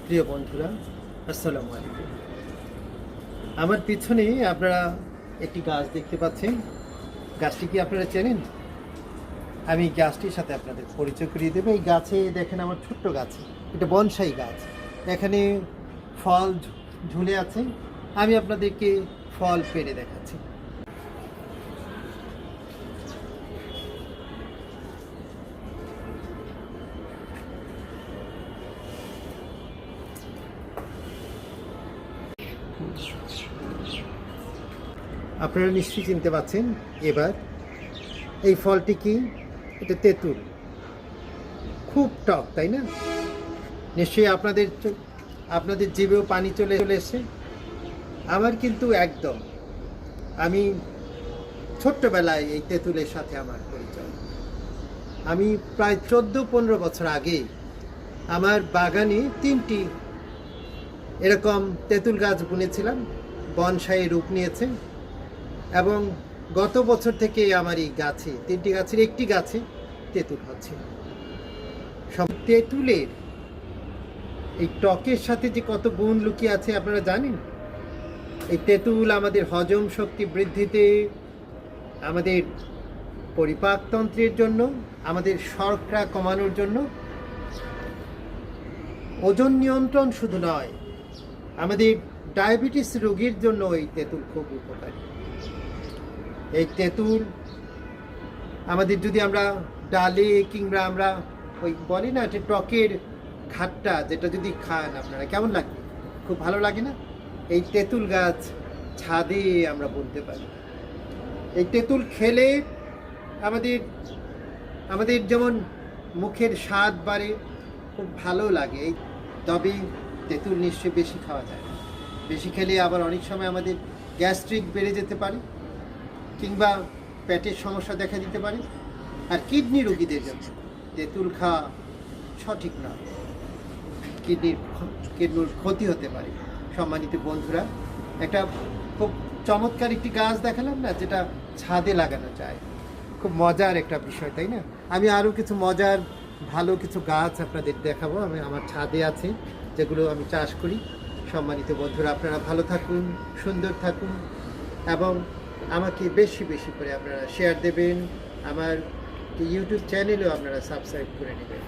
প্রিয় বন্ধুরা, আসসালামু আলাইকুম। আমার পিছনে আপনারা একটি গাছ দেখতে পাচ্ছেন। গাছটি কি আপনারা চেনেন? আমি গাছটির সাথে আপনাদের পরিচয় করিয়ে দেবো। এই গাছে দেখেন, আমার ছোট্ট গাছ, এটা বনসাই গাছ। এখানে ফল ঝুলে আছে। আমি আপনাদেরকে ফল পেড়ে দেখাচ্ছি। আপনারা নিশ্চয়ই চিনতে পারছেন এবার। এই ফলটি কি? এটা তেঁতুল। খুব টক, তাই না? নিশ্চয়ই আপনাদের জিভেও পানি চলে এসে। আমার কিন্তু একদম, আমি ছোট্টবেলায় এই তেঁতুলের সাথে আমার পরিচয়। আমি প্রায় 14-15 বছর আগে আমার বাগানে 3টি এরকম তেঁতুল গাছ বুনেছিলাম। বনসাই রূপ নিয়েছে এবং গত বছর থেকে আমার এই গাছে 3টি গাছের একটি গাছে তেঁতুল হচ্ছে। সব তেঁতুলের এই টকের সাথে যে কত গুণ লুকিয়ে আছে আপনারা জানেন? এই তেঁতুল আমাদের হজম শক্তি বৃদ্ধিতে, আমাদের পরিপাকতন্ত্রের জন্য, আমাদের শর্করা কমানোর জন্য, ওজন নিয়ন্ত্রণ শুধু নয়, আমাদের ডায়াবেটিস রোগীর জন্য এই তেঁতুল খুব উপকারী। এই তেঁতুল আমাদের যদি আমরা ডালে কিংবা আমরা ওই বলি না যে টকের ঘাটটা, যেটা যদি খান আপনারা, কেমন লাগবে? খুব ভালো লাগে না? এই তেঁতুল গাছ ছাদে আমরা বলতে পারি। এই তেঁতুল খেলে আমাদের যেমন মুখের স্বাদ বাড়ে, খুব ভালো লাগে। তবে তেঁতুল নিশ্চয়ই বেশি খাওয়া যায় না। বেশি খেলে আবার অনেক সময় আমাদের গ্যাস্ট্রিক বেড়ে যেতে পারে কিংবা পেটের সমস্যা দেখা দিতে পারে। আর কিডনি রোগীদের জন্য তেঁতুল খাওয়া সঠিক নয়, কিডনির ক্ষতি হতে পারে। সম্মানিত বন্ধুরা, একটা খুব চমৎকার একটি গাছ দেখালাম না, যেটা ছাদে লাগানো যায়। খুব মজার একটা বিষয়, তাই না? আমি আরও কিছু মজার ভালো কিছু গাছ আপনাদের দেখাবো। আমি আমার ছাদে আছে, যেগুলো আমি চাষ করি। সম্মানিত বন্ধুরা, আপনারা ভালো থাকুন, সুন্দর থাকুন এবং আমাকে বেশি বেশি করে আপনারা শেয়ার দেবেন। আমার ইউটিউব চ্যানেলেও আপনারা সাবস্ক্রাইব করে নেবেন।